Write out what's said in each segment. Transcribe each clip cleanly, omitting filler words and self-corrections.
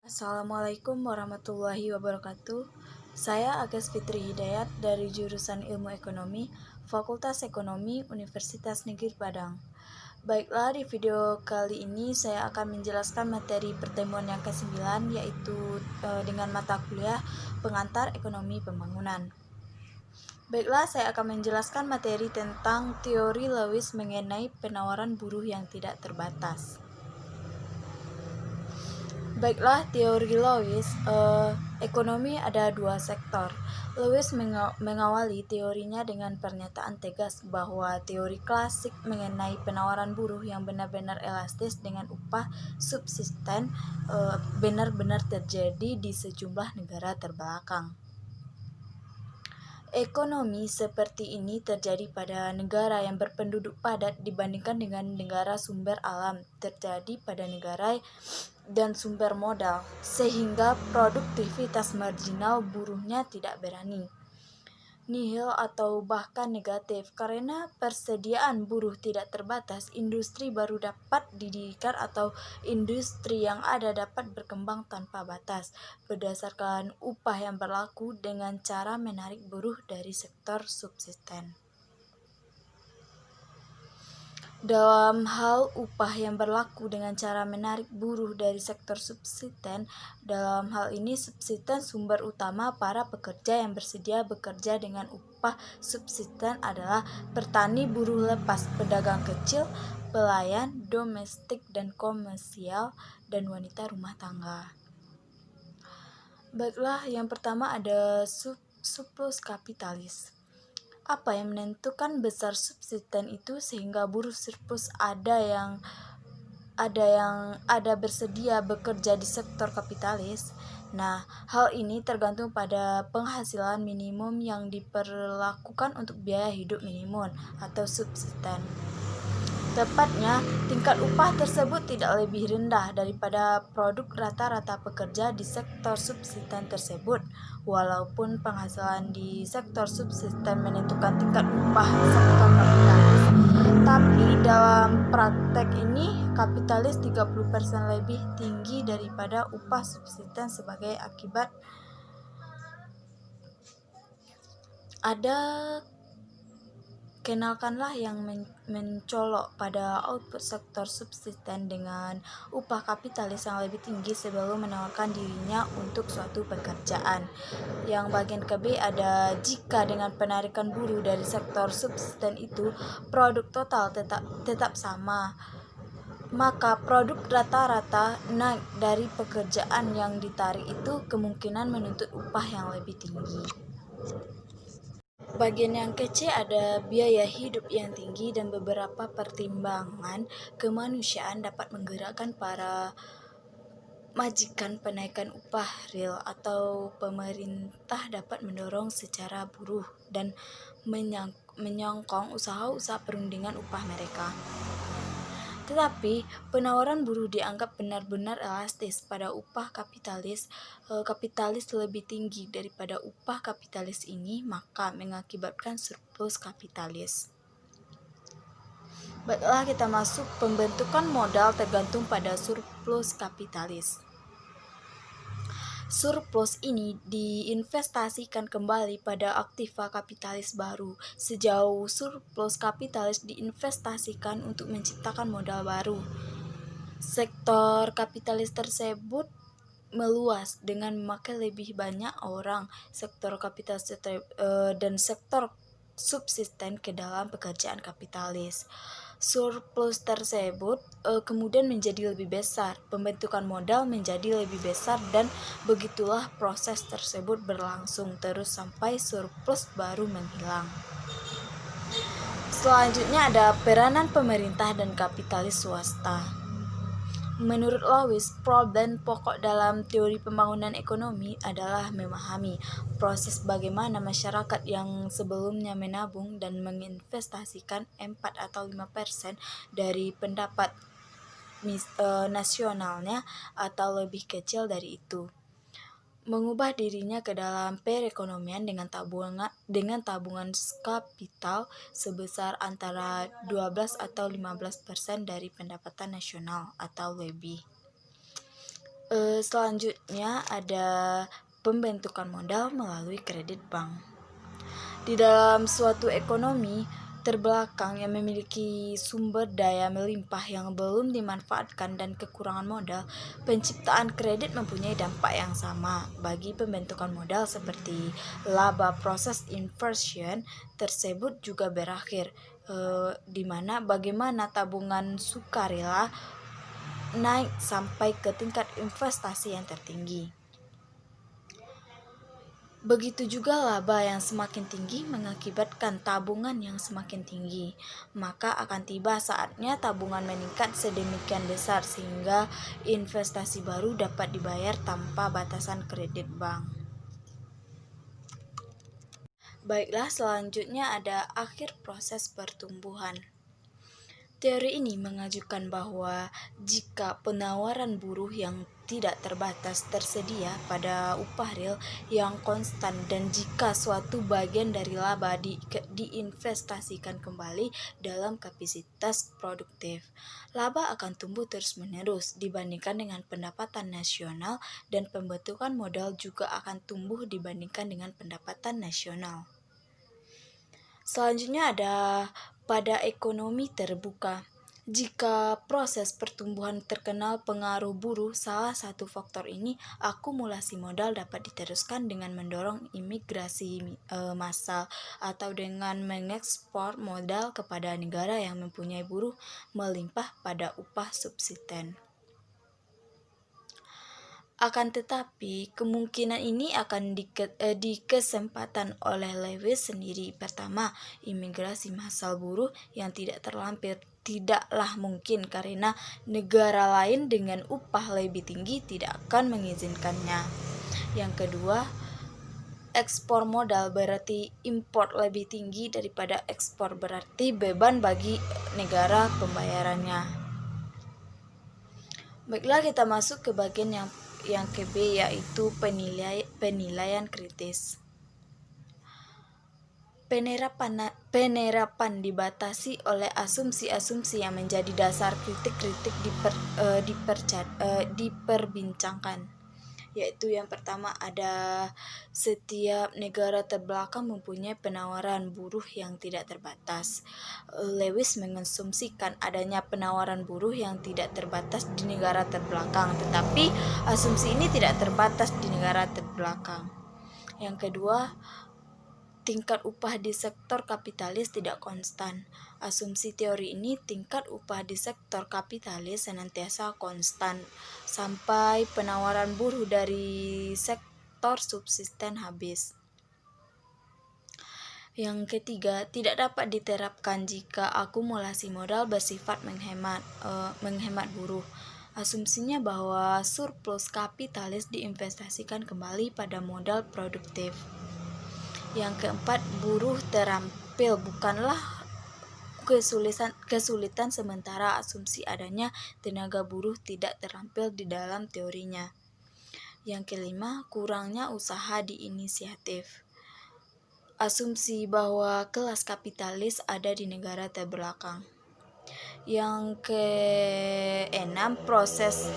Assalamualaikum warahmatullahi wabarakatuh. Saya Agas Fitri Hidayat dari jurusan Ilmu Ekonomi, Fakultas Ekonomi, Universitas Negeri Padang. Baiklah, di video kali ini saya akan menjelaskan materi pertemuan yang ke-9, yaitu dengan mata kuliah Pengantar Ekonomi Pembangunan. Baiklah, saya akan menjelaskan materi tentang teori Lewis mengenai penawaran buruh yang tidak terbatas. Baiklah, teori Lewis, ekonomi ada dua sektor. Lewis mengawali teorinya dengan pernyataan tegas bahwa teori klasik mengenai penawaran buruh yang benar-benar elastis dengan upah subsisten benar-benar terjadi di sejumlah negara terbelakang. Ekonomi seperti ini terjadi pada negara yang berpenduduk padat dibandingkan dengan negara sumber alam, terjadi pada negara dan sumber modal, sehingga produktivitas marginal buruhnya tidak berani nihil atau bahkan negatif. Karena persediaan buruh tidak terbatas, industri baru dapat didirikan atau industri yang ada dapat berkembang tanpa batas berdasarkan upah yang berlaku dengan cara menarik buruh dari sektor subsisten. Dalam hal upah yang berlaku dengan cara menarik buruh dari sektor subsisten, dalam hal ini subsisten sumber utama para pekerja yang bersedia bekerja dengan upah subsisten adalah petani, buruh lepas, pedagang kecil, pelayan, domestik dan komersial, dan wanita rumah tangga. Baiklah, yang pertama ada surplus kapitalis. Apa yang menentukan besar subsisten itu sehingga buruh surplus ada bersedia bekerja di sektor kapitalis? Nah, hal ini tergantung pada penghasilan minimum yang diperlakukan untuk biaya hidup minimum atau subsisten. Tepatnya, tingkat upah tersebut tidak lebih rendah daripada produk rata-rata pekerja di sektor subsisten tersebut. Walaupun penghasilan di sektor subsisten menentukan tingkat upah sektor kapitalis, tapi dalam praktek ini kapitalis 30% lebih tinggi daripada upah subsisten sebagai akibat ada kenalkanlah yang mencolok pada output sektor subsisten dengan upah kapitalis yang lebih tinggi sebelum menawarkan dirinya untuk suatu pekerjaan. Yang bagian ke B ada jika dengan penarikan buruh dari sektor subsisten itu produk total tetap sama, maka produk rata-rata naik dari pekerjaan yang ditarik itu kemungkinan menuntut upah yang lebih tinggi. Bagian yang kecil ada biaya hidup yang tinggi dan beberapa pertimbangan kemanusiaan dapat menggerakkan para majikan penaikan upah real atau pemerintah dapat mendorong secara buruh dan menyokong usaha-usaha perundingan upah mereka. Tetapi penawaran buruh dianggap benar-benar elastis pada upah kapitalis lebih tinggi daripada upah kapitalis ini, maka mengakibatkan surplus kapitalis. Baiklah, kita masuk pembentukan modal tergantung pada surplus kapitalis. Surplus ini diinvestasikan kembali pada aktiva kapitalis baru. Sejauh surplus kapitalis diinvestasikan untuk menciptakan modal baru, sektor kapitalis tersebut meluas dengan memakai lebih banyak orang sektor kapitalis dan sektor subsisten ke dalam pekerjaan kapitalis. Surplus tersebut kemudian menjadi lebih besar, pembentukan modal menjadi lebih besar, dan begitulah proses tersebut berlangsung terus sampai surplus baru menghilang. Selanjutnya ada peranan pemerintah dan kapitalis swasta. Menurut Lewis, problem pokok dalam teori pembangunan ekonomi adalah memahami proses bagaimana masyarakat yang sebelumnya menabung dan menginvestasikan 4 atau 5% dari pendapat nasionalnya atau lebih kecil dari itu, mengubah dirinya ke dalam perekonomian dengan tabungan kapital sebesar antara 12 atau 15% dari pendapatan nasional atau lebih. Selanjutnya ada pembentukan modal melalui kredit bank. Di dalam suatu ekonomi terbelakang yang memiliki sumber daya melimpah yang belum dimanfaatkan dan kekurangan modal, penciptaan kredit mempunyai dampak yang sama bagi pembentukan modal seperti laba. Proses inversion tersebut juga berakhir di mana bagaimana tabungan sukarela naik sampai ke tingkat investasi yang tertinggi. Begitu juga laba yang semakin tinggi mengakibatkan tabungan yang semakin tinggi, maka akan tiba saatnya tabungan meningkat sedemikian besar sehingga investasi baru dapat dibayar tanpa batasan kredit bank. Baiklah, selanjutnya ada akhir proses pertumbuhan. Teori ini mengajukan bahwa jika penawaran buruh yang tidak terbatas tersedia pada upah real yang konstan dan jika suatu bagian dari laba diinvestasikan kembali dalam kapasitas produktif, laba akan tumbuh terus-menerus dibandingkan dengan pendapatan nasional dan pembentukan modal juga akan tumbuh dibandingkan dengan pendapatan nasional. Selanjutnya ada pada ekonomi terbuka. Jika proses pertumbuhan terkenal pengaruh buruh, salah satu faktor ini akumulasi modal dapat diteruskan dengan mendorong imigrasi massal atau dengan mengekspor modal kepada negara yang mempunyai buruh melimpah pada upah subsisten. Akan tetapi, kemungkinan ini akan dikesempatan oleh Lewis sendiri. Pertama, imigrasi massal buruh yang tidak terlampir tidaklah mungkin karena negara lain dengan upah lebih tinggi tidak akan mengizinkannya. Yang kedua, ekspor modal berarti impor lebih tinggi daripada ekspor, berarti beban bagi negara pembayarannya. Baiklah, kita masuk ke bagian yang ke B, yaitu penilaian kritis. Penerapan dibatasi oleh asumsi-asumsi yang menjadi dasar kritik-kritik diperbincangkan. Yaitu yang pertama ada setiap negara terbelakang mempunyai penawaran buruh yang tidak terbatas. Lewis mengasumsikan adanya penawaran buruh yang tidak terbatas di negara terbelakang, tetapi asumsi ini tidak terbatas di negara terbelakang. Yang kedua, tingkat upah di sektor kapitalis tidak konstan. Asumsi teori ini tingkat upah di sektor kapitalis senantiasa konstan sampai penawaran buruh dari sektor subsisten habis. Yang ketiga, tidak dapat diterapkan jika akumulasi modal bersifat menghemat buruh. Asumsinya bahwa surplus kapitalis diinvestasikan kembali pada modal produktif. Yang keempat, buruh terampil bukanlah kesulitan sementara asumsi adanya tenaga buruh tidak terampil di dalam teorinya. Yang kelima, kurangnya usaha di inisiatif. Asumsi bahwa kelas kapitalis ada di negara terbelakang. Yang keenam, proses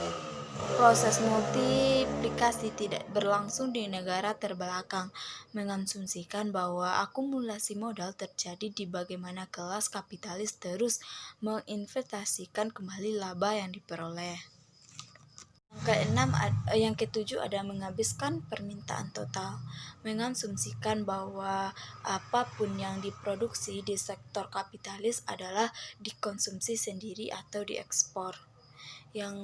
multiplikasi tidak berlangsung di negara terbelakang, mengasumsikan bahwa akumulasi modal terjadi di bagaimana kelas kapitalis terus menginvestasikan kembali laba yang diperoleh. Yang ketujuh ada menghabiskan permintaan total, mengasumsikan bahwa apapun yang diproduksi di sektor kapitalis adalah dikonsumsi sendiri atau diekspor. Yang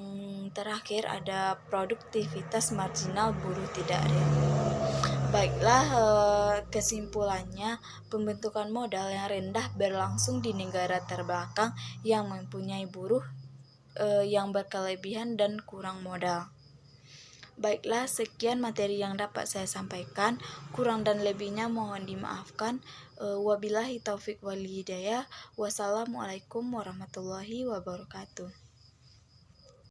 terakhir ada produktivitas marginal buruh tidak real. Baiklah, kesimpulannya pembentukan modal yang rendah berlangsung di negara terbelakang yang mempunyai buruh yang berkelebihan dan kurang modal. Baiklah, sekian materi yang dapat saya sampaikan. Kurang dan lebihnya mohon dimaafkan. Wabillahi taufik wal hidayah. Wassalamualaikum warahmatullahi wabarakatuh.